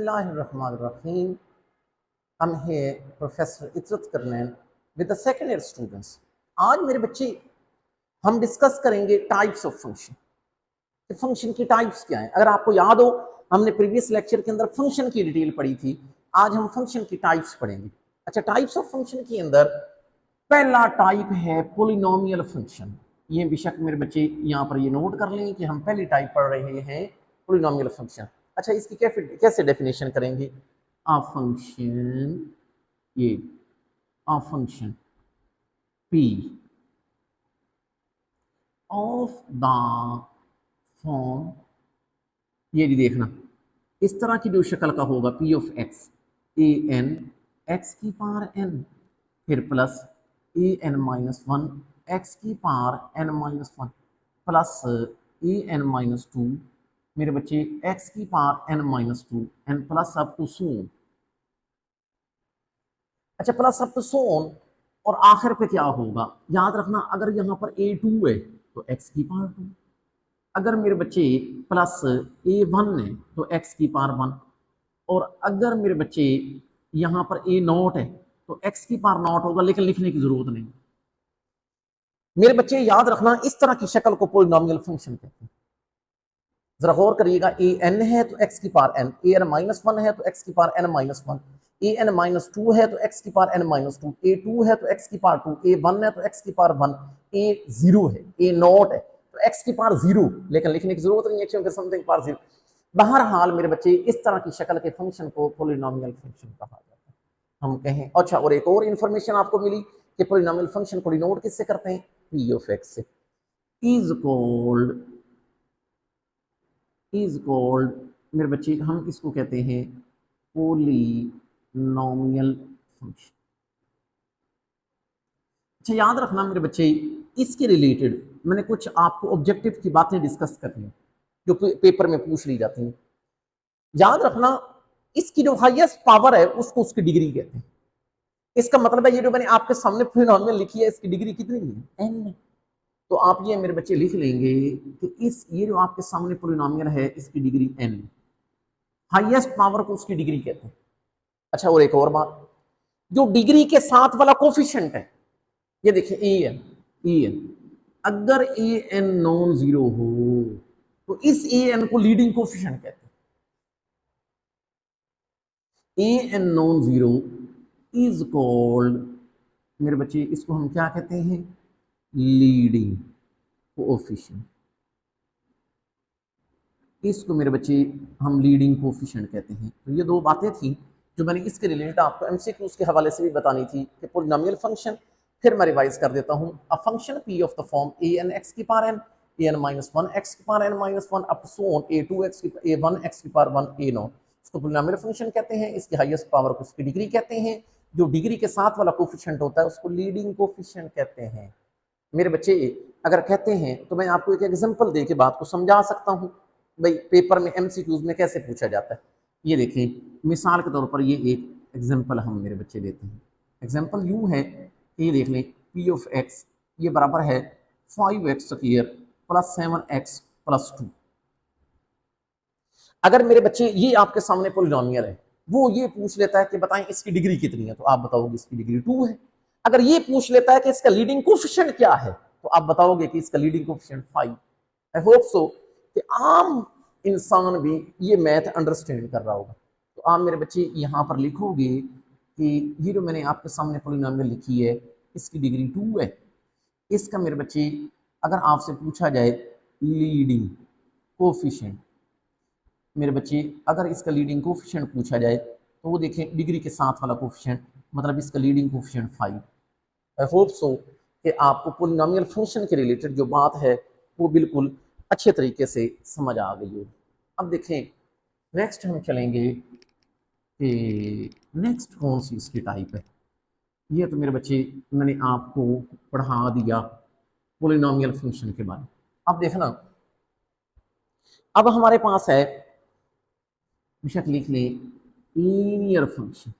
बिस्मिल्लाहिर्रहमानिर्रहीम। I'm here, Professor Itrat करनैन with the second year students। आज मेरे बच्चे हम डिस्कस करेंगे टाइप्स ऑफ फंक्शन। फंक्शन की टाइप्स क्या है। अगर आपको याद हो, हमने प्रीवियस लेक्चर के अंदर फंक्शन की डिटेल पढ़ी थी। आज हम फंक्शन की टाइप्स पढ़ेंगे। अच्छा, टाइप्स ऑफ फंक्शन के अंदर पहला टाइप है पोलिनोमियल फंक्शन। ये बेशक मेरे बच्चे यहाँ पर ये नोट कर लें कि हम पहली टाइप पढ़ रहे हैं पोलिनोमियल फंक्शन। अच्छा, इसकी कैसे डेफिनेशन करेंगे। a function a function p of the form, ये भी देखना इस तरह की जो शक्ल का होगा p of x a n x की पावर n फिर plus a n minus one x की power n minus one plus a n minus two मेरे बच्चे x की power n minus two n plus up to so on. अच्छा, plus up to सोन और आखिर पे क्या होगा याद रखना। अगर यहाँ पर a2 है तो x की पावर 2, अगर मेरे बच्चे प्लस a1 है तो x की पावर 1, और अगर मेरे बच्चे यहाँ पर a0 है तो x की पावर 0 होगा, लेकिन लिखने की जरूरत नहीं। मेरे बच्चे याद रखना, इस तरह की शक्ल को पॉलिनोमियल फंक्शन कहते हैं। जरा गौर करिएगा, ए एन है तो एक्स की power n, a n minus one है तो एक्स की power n minus one, a n minus two है तो एक्स की power n minus two, a two है तो एक्स की पावर टू, ए वन है तो एक्स की पावर वन, ए जीरो है, ए नॉट है तो एक्स की पावर जीरो, लेकिन लिखने की जरूरत नहीं है क्योंकि समथिंग पावर जीरो। बहरहाल मेरे बच्चे, इस तरह की शक्ल के फंक्शन को पॉलिनोमियल फंक्शन कहा जाता है। हम कहें अच्छा, और एक और इंफॉर्मेशन आपको मिली कि पॉलिनोमियल फंक्शन को डिनोट किससे करते हैं, पी ऑफ एक्स से। इज कॉल्ड मेरे बच्चे, हम इसको कहते हैं पोलिनोमियल फंक्शन। अच्छा, याद रखना मेरे बच्चे, इसके रिलेटेड मैंने कुछ आपको ऑब्जेक्टिव की बातें डिस्कस करनी है जो पेपर में पूछ ली जाती हैं। याद रखना, इसकी जो हाईएस्ट पावर है उसको उसकी डिग्री कहते हैं। इसका मतलब है ये जो मैंने आपके सामने पोलिनोमियल लिखी है इसकी डिग्री कितनी है, n। तो आप ये मेरे बच्चे लिख लेंगे कि ये जो आपके सामने पोलिनोमियल है इसकी डिग्री n, हाईएस्ट पावर को उसकी डिग्री कहते हैं। अच्छा, और एक और बात, जो डिग्री के साथ वाला कोफिशिएंट है, ये देखिए ए एन, अगर ए एन नॉन जीरो हो तो इस ए एन को लीडिंग कोफिशिएंट कहते हैं। A N non zero is called मेरे बच्चे, इसको हम क्या कहते हैं, लीडिंग कोफिशिएंट। इसको मेरे बच्चे हम लीडिंग कोफिशिएंट कहते हैं। तो ये दो बातें थी जो मैंने इसके रिलेटेड आपको एमसीक्यूज के हवाले से भी बतानी थी कि पॉलिनोमियल फंक्शन। फिर मैं रिवाइज कर देता हूँ। A function p of the form a n x की power n, a n minus one x की power n minus one up so on a two x की, ए वन एक्स की power one, a not, इसको polynomial function कहते हैं। इसकी highest power को उसकी डिग्री कहते हैं। जो डिग्री के साथ वाला कोफिशिएंट होता है उसको लीडिंग कोफिशिएंट कहते हैं। मेरे बच्चे अगर कहते हैं तो मैं आपको एक एग्जांपल दे के बात को समझा सकता हूँ। भाई पेपर में एमसीक्यूज में कैसे पूछा जाता है, ये देखिए मिसाल के तौर पर ये एक एग्जांपल हम मेरे बच्चे देते हैं। एग्जांपल यूं है, ये देख लें, पी ऑफ एक्स ये बराबर है 5x square plus 7x plus 2। अगर मेरे बच्चे ये आपके सामने पॉलिनोमियल है, वो ये पूछ लेता है कि बताएं इसकी डिग्री कितनी है, तो आप बताओगे इसकी डिग्री 2 है। अगर ये पूछ लेता है कि इसका लीडिंग कोफिशिएंट क्या है, तो आप बताओगे कि इसका लीडिंग कोफिशिएंट 5। आई होप सो कि आम इंसान भी ये मैथ अंडरस्टैंड कर रहा होगा। तो आप मेरे बच्चे यहाँ पर लिखोगे कि ये जो मैंने आपके सामने पॉलिनोमियल लिखी है इसकी डिग्री 2 है। इसका मेरे बच्चे अगर आपसे पूछा जाए लीडिंग कोफिशिएंट, मेरे बच्चे अगर इसका लीडिंग कोफिशिएंट पूछा जाए तो वो देखें डिग्री के साथ वाला कोफिशिएंट, मतलब इसका लीडिंग कोफिशिएंट 5। आई होप सो कि आपको पॉलिनोमियल फंक्शन के रिलेटेड जो बात है वो बिल्कुल अच्छे तरीके से समझ आ गई होगी। अब देखें नेक्स्ट हम चलेंगे कि नेक्स्ट कौन सी इसकी टाइप है। ये तो मेरे बच्चे मैंने आपको पढ़ा दिया पॉलिनोमियल फंक्शन के बारे में। अब देखना, अब हमारे पास है, बेशक लिख लें, लीनियर फंक्शन।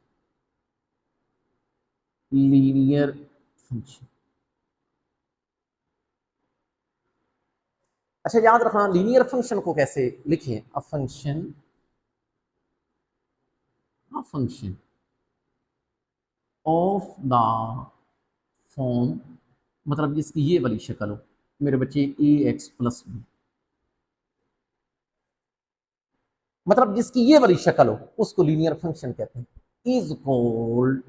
लीनियर फंक्शन, अच्छा याद रखना लीनियर फंक्शन को कैसे लिखें। A function a function of the form, मतलब जिसकी ये वाली शक्ल हो मेरे बच्चे ax प्लस बी, मतलब जिसकी ये वाली शक्ल हो उसको लीनियर फंक्शन कहते हैं। इज कॉल्ड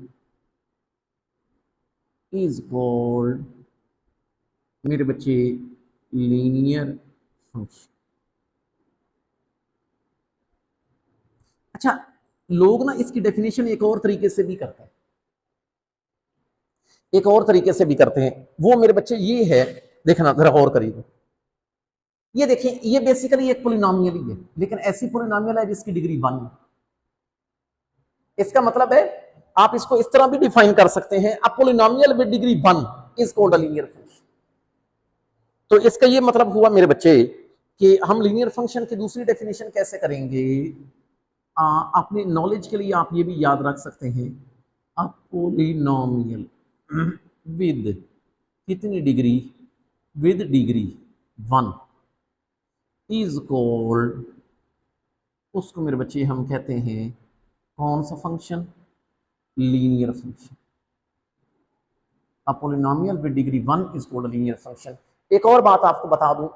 मेरे बच्चे लीनियर फंक्शन। अच्छा, लोग ना इसकी डेफिनेशन एक और तरीके से भी करते हैं, एक और तरीके से भी करते हैं। वो मेरे बच्चे ये है, देखना जरा गौर करिएगा। ये देखिए, ये बेसिकली एक पोलिनोमियल ही है, लेकिन ऐसी पोलिनोमियल है जिसकी डिग्री 1 है। इसका मतलब है आप इसको इस तरह भी डिफाइन कर सकते हैं, a polynomial with degree 1 is called a linear function. तो इसका ये मतलब हुआ मेरे बच्चे कि हम लीनियर फंक्शन की दूसरी डेफिनेशन कैसे करेंगे। अपने नॉलेज के लिए आप ये भी याद रख सकते हैं, अ पोलिनोमियल विद कितनी degree, with degree 1 is called, उसको मेरे बच्चे हम कहते हैं कौन सा function, linear function. A polynomial with degree 1 is called linear function. एक और बात आपको बता दूं,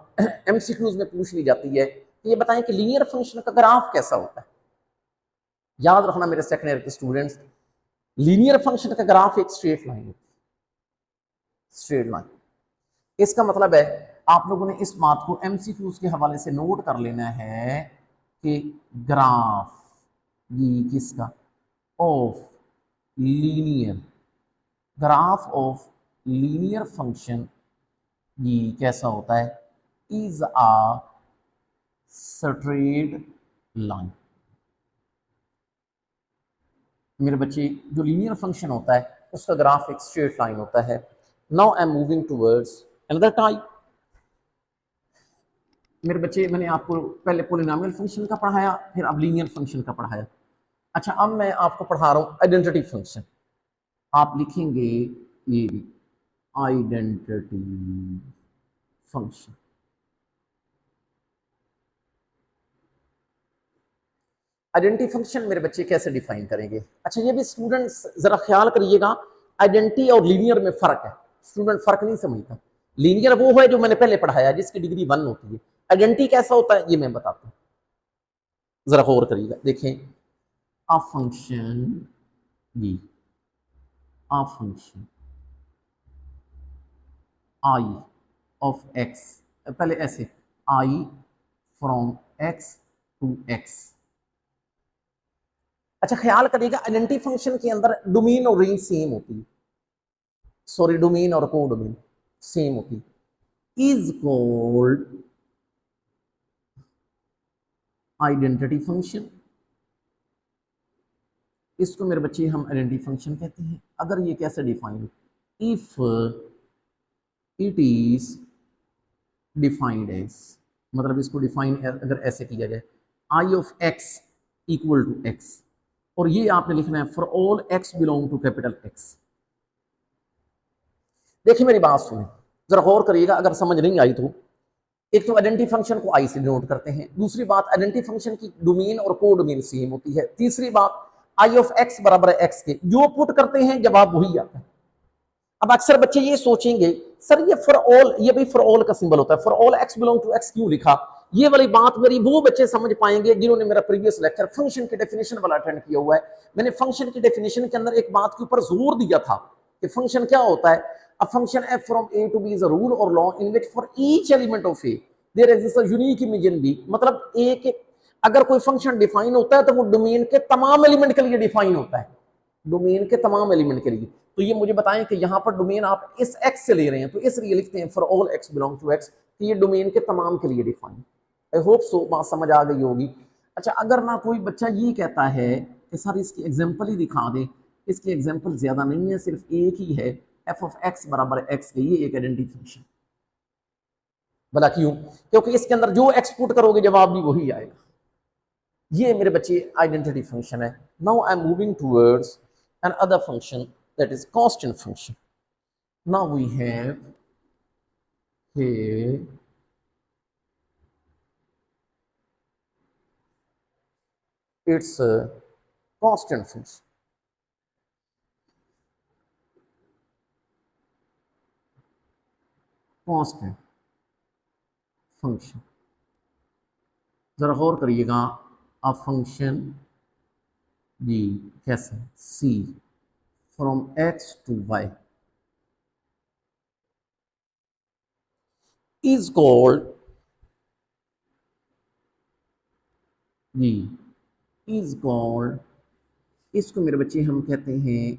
एमसीक्यूज में पूछ ली जाती है कि ये बताएं कि लीनियर फंक्शन का ग्राफ कैसा होता है। याद रखना मेरे सेकंड ईयर के स्टूडेंट्स, लीनियर फंक्शन का ग्राफ एक स्ट्रेट लाइन है, स्ट्रेट लाइन। इसका मतलब है आप लोगों ने इस बात को एमसीक्यूज के हवाले से नोट कर लेना है कि ग्राफ ये किसका, of linear, graph of linear function ये कैसा होता है, इज अ स्ट्रेट लाइन। मेरे बच्चे जो लीनियर फंक्शन होता है उसका ग्राफ एक स्ट्रेट लाइन होता है। Now I am moving towards another type. मेरे बच्चे मैंने आपको पहले पोलिनोमियल फंक्शन का पढ़ाया, फिर अब लीनियर फंक्शन का पढ़ाया। अच्छा, अब मैं आपको पढ़ा रहा हूं आइडेंटिटी फंक्शन। आप लिखेंगे ये भी आइडेंटिटी फंक्शन। आइडेंटिटी फंक्शन मेरे बच्चे कैसे डिफाइन करेंगे। अच्छा, ये भी स्टूडेंट्स जरा ख्याल करिएगा, आइडेंटिटी और लीनियर में फर्क है। स्टूडेंट फर्क नहीं समझता। लीनियर वो है जो मैंने पहले पढ़ाया जिसकी डिग्री 1 होती है। आइडेंटिटी कैसा होता है ये मैं बताता हूं, जरा गौर करिएगा। देखें, अ फंक्शन ये, a function I of x, पहले ऐसे आई फ्रॉम एक्स टू एक्स। अच्छा, ख्याल करिएगा आइडेंटिटी फंक्शन के अंदर डोमेन और रेंज सेम होती है, सॉरी डोमेन और को डोमेन सेम होती है। Is called identity function. इसको मेरे बच्चे हम आइडेंटिटी फंक्शन कहते हैं। अगर ये कैसे define, if it is defined as, मतलब इसको डिफाइन अगर ऐसे किया जाए, I of x equal to X, और ये आपने लिखना है for all x belong to capital X. देखिए मेरी बात सुने, जरा गौर करिएगा, अगर समझ नहीं आई तो। एक तो आइडेंटिटी फंक्शन को आई से डिनोट करते हैं, दूसरी बात आइडेंटिटी फंक्शन की डोमेन और को डोमेन सेम होती है, तीसरी बात आई ऑफ एक्स बराबर है एक्स के, जो पुट करते हैं जवाब वही आता है। अब अक्सर बच्चे ये सोचेंगे सर ये फॉर ऑल, ये भी फॉर ऑल का सिंबल होता है, for all x belong to x क्यों लिखा। ये वाली बात मेरी वो बच्चे समझ पाएंगे जिन्होंने मेरा प्रीवियस लेक्चर फंक्शन की डेफिनेशन वाला अटेंड किया हुआ है। मैंने फंक्शन की डेफिनेशन के अंदर एक बात के ऊपर जोर दिया था कि फंक्शन क्या होता है। A function F from A to B is a rule और law in which for each element of A there exist a unique image in B. मतलब ए के अगर कोई फंक्शन डिफाइन होता है तो वो डोमेन के तमाम एलिमेंट के लिए डिफाइन होता है, डोमेन के तमाम एलिमेंट के लिए। तो ये मुझे बताएं कि यहाँ पर डोमेन आप इस एक्स से ले रहे हैं तो इसलिए लिखते हैं for all x belong to x, तो ये डोमेन के तमाम के लिए डिफाइन। आई होप सो बात समझ आ गई होगी। अच्छा, अगर ना कोई बच्चा ये कहता है कि सर इसकी एग्जाम्पल ही दिखा दे, इसकी एग्जाम्पल ज्यादा नहीं है, सिर्फ एक ही है, एफ ऑफ एक्स बराबर एक्स के, ये एक आइडेंटिटी फंक्शन। भला क्यों? क्योंकि इसके अंदर जो एक्सपोर्ट करोगे जवाब भी वही आएगा। ये मेरे बच्चे आइडेंटिटी फंक्शन है। Now I am moving towards another function that is constant function. Now we have here its constant function, constant function. जरा गौर करिएगा, अ फंक्शन जी कैसे C from X to Y is called G is called, इसको मेरे बच्चे हम कहते हैं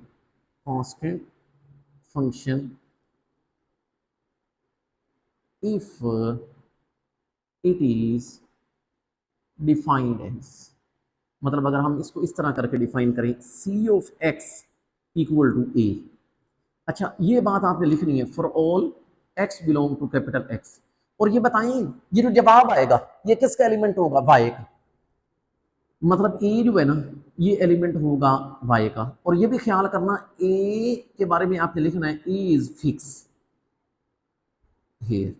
constant function if it is defined as, मतलब अगर हम इसको इस तरह करके डिफाइन करें, C of x equal to a. अच्छा, ये बात आपने लिखनी है for all x belong to capital x, और ये बताएं ये जो जवाब आएगा ये किसका एलिमेंट होगा, वाई का। मतलब ए जो है ना ये एलिमेंट होगा वाई का, और ये भी ख्याल करना ए के बारे में आपने लिखना है ए इज फिक्स हियर,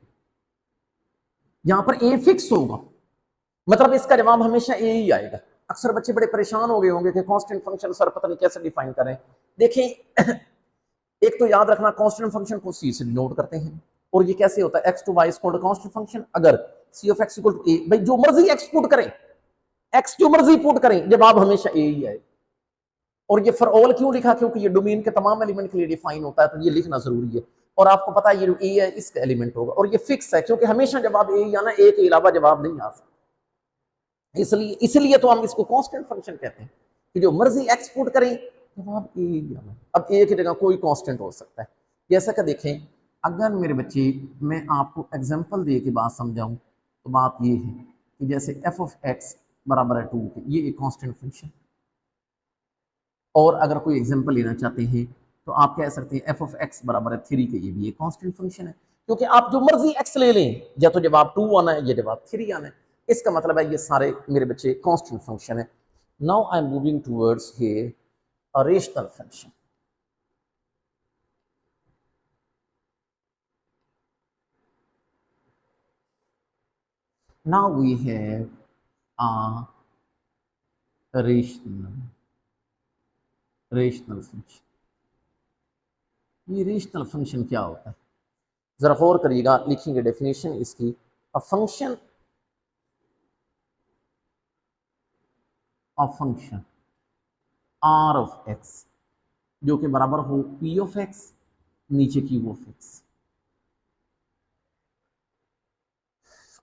यहां पर ए फिक्स होगा, मतलब इसका जवाब हमेशा ए ही आएगा। अक्सर बच्चे बड़े परेशान हो गए होंगे कि कांस्टेंट फंक्शन सर पता नहीं कैसे डिफाइन करें। देखिए एक तो याद रखना, कांस्टेंट फंक्शन को सी से डिनोट करते हैं, और ये कैसे होता है, x to Y is called constant function. अगर c of x equal to a, भाई जो मर्जी एक्स पुट करें, एक्स जो मर्जी पुट करें, जवाब हमेशा ए ही आएगा। और ये फॉर ऑल क्यों लिखा, क्योंकि ये डोमेन के तमाम एलिमेंट के लिए डिफाइन होता है, तो ये लिखना जरूरी है। और आपको पता है ये जो ए है इसका एलिमेंट होगा, और ये फिक्स है क्योंकि हमेशा जवाब ए ही आना, ए के अलावा जवाब नहीं आ सकता। इसलिए तो हम इसको कांस्टेंट फंक्शन कहते हैं कि जो मर्जी एक्स पुट करें जवाब ए ही आना। अब ए की जगह कोई कांस्टेंट हो सकता है। जैसा कि देखें, अगर मेरे बच्चे मैं आपको एग्जांपल दे के बात समझाऊं तो बात ये है कि जैसे एफ ऑफ एक्स बराबर है 2 के, ये एक कांस्टेंट फंक्शन। और अगर कोई एग्जांपल लेना चाहते हैं तो आप कह सकते हैं एफ ऑफ एक्स बराबर है 3 के, ये भी एक कांस्टेंट फंक्शन है, क्योंकि आप जो मर्जी एक्स ले लें या तो जवाब 2 आना है या जवाब 3 आना है। इसका मतलब है ये सारे मेरे बच्चे कांस्टेंट फंक्शन है। Now I am moving towards here a rational function. Now we have a rational function. ये रेशनल फंक्शन क्या होता है, जरा गौर करिएगा, लिखेंगे डेफिनेशन इसकी, a function r of x जो कि बराबर हो पी ऑफ एक्स नीचे क्यू ऑफ एक्स।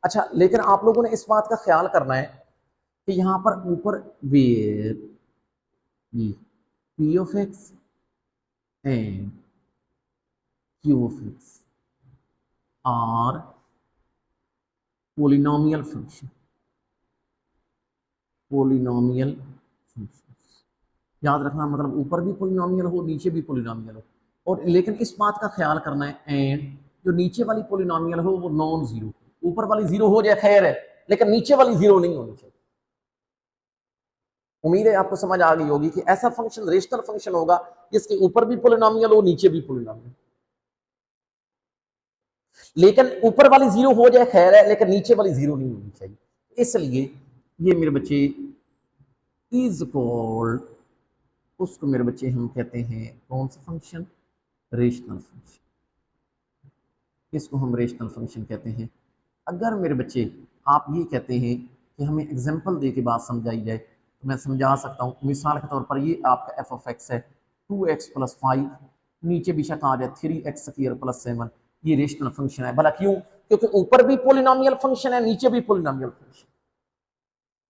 अच्छा, लेकिन आप लोगों ने इस बात का ख्याल करना है कि यहां पर ऊपर where p of x and q of x are polynomial function, polynomial function. याद रखना, मतलब ऊपर भी पोलिनोमियल हो नीचे भी पोलिनोमियल हो, और लेकिन इस बात का ख्याल करना है एंड जो नीचे वाली पोलिनोमियल हो वो नॉन जीरो, ऊपर वाली जीरो हो जाए खैर है, लेकिन नीचे वाली जीरो नहीं होनी चाहिए। उम्मीद है आपको समझ आ गई होगी कि ऐसा फंक्शन रेशनल फंक्शन होगा जिसके ऊपर भी पोलिनोमियल हो नीचे भी पोलिनोमियल, लेकिन ऊपर वाली जीरो हो जाए खैर है, लेकिन नीचे वाली जीरो नहीं होनी चाहिए। इसलिए ये मेरे बच्चे इज कॉल्ड, उसको मेरे बच्चे हम कहते हैं कौन सा फंक्शन, रेशनल फंक्शन। इसको हम रेशनल फंक्शन कहते हैं। अगर मेरे बच्चे आप ये कहते हैं कि हमें एग्जांपल दे के बात समझाई जाए तो मैं समझा सकता हूँ। मिसाल के तौर पर ये आपका एफ ऑफ एक्स है 2x + 5, नीचे भी शक आ जाए 3x² + 7, ये रेशनल फंक्शन है। भला क्यों, क्योंकि ऊपर भी पोलिनोमियल फंक्शन है नीचे भी पोलिनोमियल फंक्शन।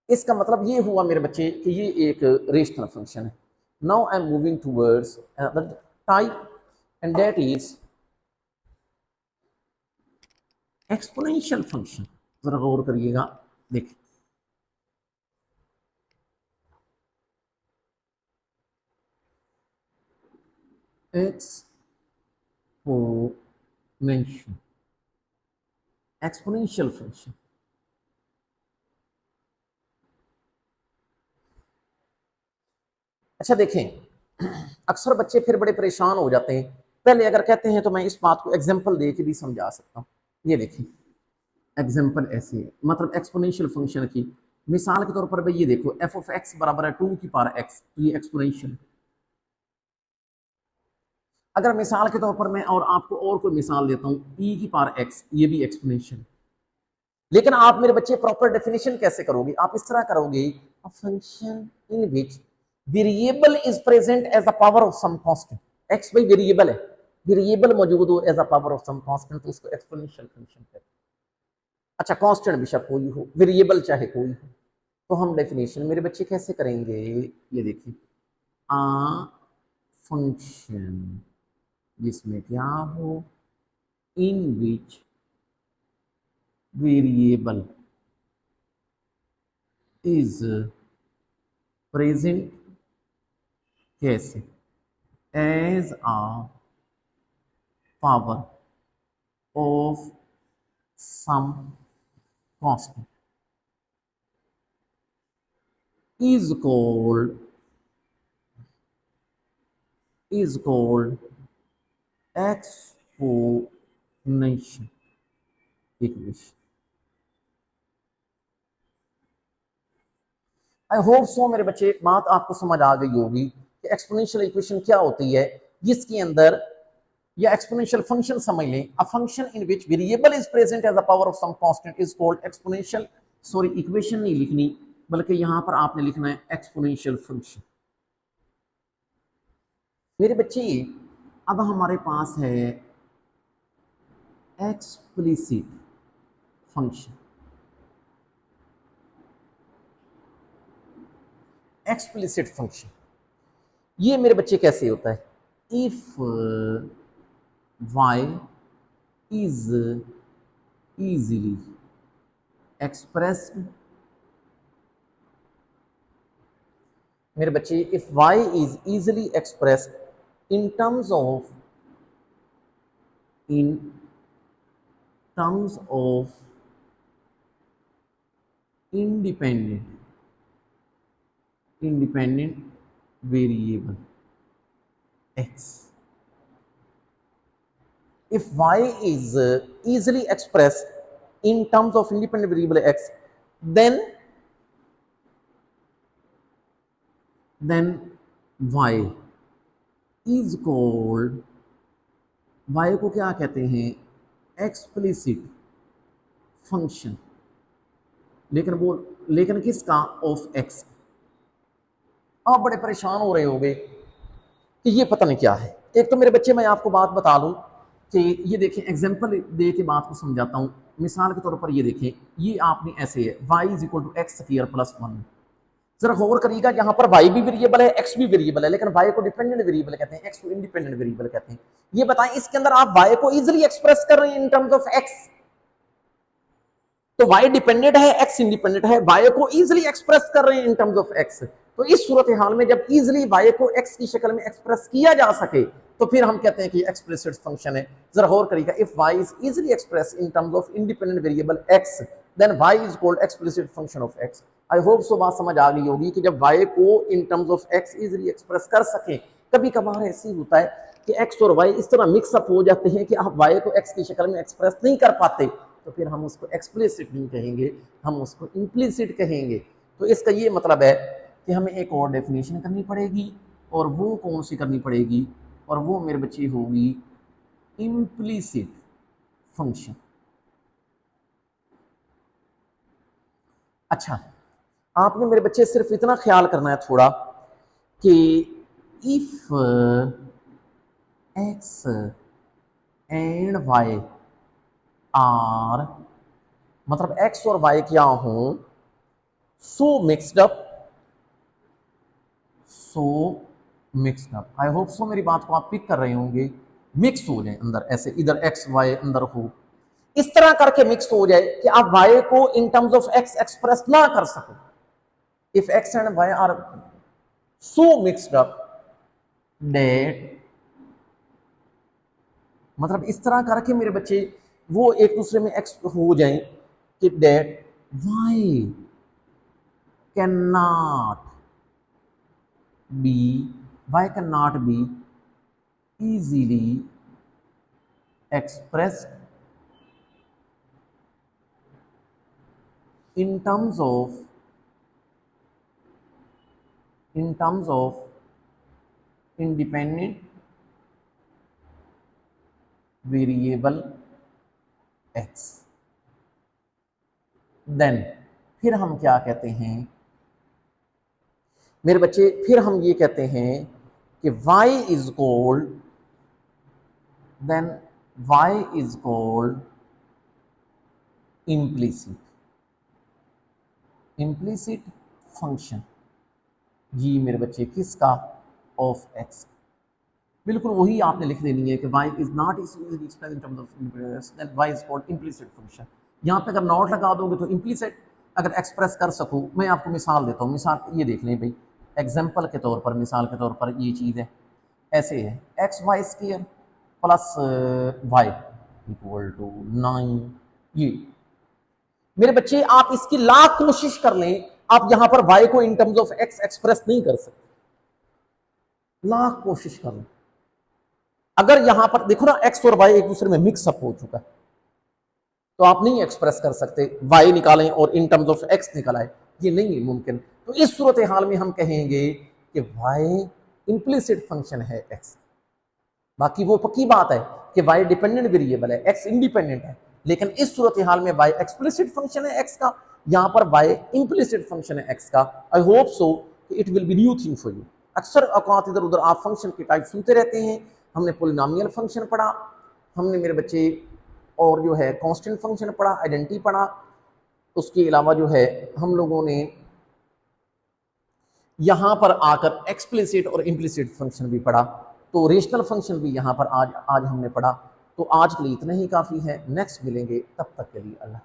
इसका मतलब ये हुआ मेरे बच्चे कि ये एक रेशनल फंक्शन है। Now I am moving towards another type and that is exponential function. जरा गौर करिएगा, देखिए एक्सपोनेंशियल फंक्शन। अच्छा देखें, अक्सर बच्चे फिर बड़े परेशान हो जाते हैं। पहले अगर कहते हैं तो मैं इस बात को एग्जांपल दे के भी समझा सकता हूँ। ये देखिए एग्जांपल ऐसे है, मतलब एक्सपोनेंशियल फंक्शन की मिसाल के तौर पर भाई ये देखो एफ ऑफ एक्स बराबर है 2 की पावर एक्स, तो ये एक्सपोनेंशियल। अगर मिसाल के तौर पर मैं और आपको और कोई मिसाल देता हूं e की पावर x, ये भी एक्सपोनेंशियल। लेकिन आप मेरे बच्चे प्रॉपर डेफिनेशन कैसे करोगे? आप इस तरह करोगे, a function in which variable is present as a power of some constant. x भाई वेरिएबल है, वेरिएबल मौजूद हो as a power of some constant, तो उसको एक्सपोनेंशियल फंक्शन कहते हैं। अच्छा, कांस्टेंट बेशक कोई हो, वेरिएबल चाहे कोई हो। तो हम डेफिनेशन मेरे बच्चे कैसे करेंगे? ये देखिए, आ फंक्शन जिसमें क्या हो, in which variable is present, कैसे? As a power of some constant is called exponential equation। I hope so मेरे बच्चे बात आपको समझ आ गई होगी कि एक्सपोनेंशियल इक्वेशन क्या होती है, जिसके अंदर या एक्सपोनेंशियल फंक्शन समझ लें, a function in which variable is present as a power of some constant is called exponential. Sorry, equation नहीं लिखनी, बल्कि यहां पर आपने लिखना है एक्सपोनेंशियल फंक्शन। मेरे बच्चे अब हमारे पास है एक्सप्लिसिट फंक्शन। एक्सप्लिसिट फंक्शन ये मेरे बच्चे कैसे होता है? If y is easily expressed, मेरे बच्चे if y is easily expressed in terms of in terms of independent variable x, if y is easily expressed in terms of independent variable x, then y is called, y को क्या कहते हैं? Explicit function. लेकिन किसका? Of x. आप बड़े परेशान हो रहे होंगे कि ये पता नहीं क्या है। एक तो मेरे बच्चे मैं आपको बात बता दूं कि ये देखें, एग्जांपल दे के बात को समझाता हूं। मिसाल के तौर पर ये देखें, ये आपने ऐसे है y is equal to x square plus 1। जरा गौर करिएगा, यहाँ पर y भी वेरिएबल है, x भी वेरिएबल है, लेकिन y को डिपेंडेंट वेरिएबल कहते हैं, x को इंडिपेंडेंट वेरिएबल कहते हैं। ये बताएं, इसके अंदर आप y को इजिली एक्सप्रेस कर रहे हैं इन टर्म्स ऑफ x, तो y डिपेंडेंट है, x इंडिपेंडेंट है, y को इजिली एक्सप्रेस कर रहे हैं इन टर्म्स ऑफ x। तो इस सूरत हाल में जब इजिली y को x की शक्ल में एक्सप्रेस किया जा सके, तो फिर हम कहते हैं कि एक्सप्लिसिट फंक्शन है। जरा गौर करिएगा, if y is easily express in terms of independent variable x, then y is called explicit function of x। I hope so बात समझ आ गई होगी कि जब y को in terms of x easily express कर सके, कभी कभार ऐसी होता है कि x और y इस तरह मिक्सअप हो जाते हैं कि आप y को x की शक्ल में एक्सप्रेस नहीं कर पाते, तो फिर हम उसको एक्सप्लिसिट नहीं कहेंगे, हम उसको इम्प्लिसिट कहेंगे। तो इसका ये मतलब है कि हमें एक और डेफिनेशन करनी पड़ेगी, और वो कौन सी करनी पड़ेगी? और वो मेरे बच्चे होगी इम्प्लिसिट फंक्शन। अच्छा, आपने मेरे बच्चे सिर्फ इतना ख्याल करना है थोड़ा कि if x and Y are, मतलब एक्स और वाई क्या हो, so mixed up, I hope so मेरी बात को आप पिक कर रहे होंगे, मिक्स हो जाए अंदर, ऐसे इधर एक्स वाई अंदर हो, इस तरह करके मिक्स हो जाए कि आप वाई को in terms of x express ना कर सको। If x and Y are so mixed up that, मतलब इस तरह करके मेरे बच्चे वो एक दूसरे में एक्स हो जाए कि that y can not be, y can not be easily expressed in terms of in terms of independent variable x, then फिर हम क्या कहते हैं मेरे बच्चे, फिर हम ये कहते हैं कि y is called, then y is called implicit, implicit function. ये मेरे बच्चे किसका? Of x। बिल्कुल वही आपने लिख देनी है कि y is not easily expressed in terms of independence, then y is called implicit function. यहाँ पे अगर नॉट लगा दोगे तो इम्प्लीसिट अगर एक्सप्रेस कर सकूँ। मैं आपको मिसाल देता हूँ, मिसाल ये देख लें भाई, एग्जाम्पल के तौर पर, मिसाल के तौर पर ये चीज़ है, ऐसे है x y square plus y equal to 9। ये मेरे बच्चे आप इसकी लाख कोशिश कर लें, आप यहां पर y को in terms of x express नहीं कर सकते, लाख कोशिश कर लें। अगर यहां पर देखो ना x और y एक दूसरे में मिक्सअप हो चुका है, तो आप नहीं एक्सप्रेस कर सकते y निकालें और इन टर्म्स ऑफ x निकल आए, ये नहीं है मुमकिन। तो इस सूरत हाल में हम कहेंगे कि y इंप्लिसिट फंक्शन है x। बाकी वो पक्की बात है कि y डिपेंडेंट वेरिएबल है, x इंडिपेंडेंट है, लेकिन इस सूरत हाल में y एक्सप्लिसिट फंक्शन है x का, यहाँ पर y इंप्लिसिट फंक्शन है x का। आई hope so it will be new thing for you. अक्सर औकात इधर उधर आप फंक्शन की टाइप सुनते रहते हैं। हमने पोलिनोमियल फंक्शन पढ़ा, हमने मेरे बच्चे और जो है कांस्टेंट फंक्शन पढ़ा, आइडेंटिटी पढ़ा, उसके अलावा जो है हम लोगों ने यहाँ पर आकर एक्सप्लिसिट और इम्प्लिसिट फंक्शन भी पढ़ा, तो रेशनल फंक्शन भी यहाँ पर आज हमने पढ़ा। तो आज के लिए इतना ही काफ़ी है, नेक्स्ट मिलेंगे, तब तक के लिए अल्लाह।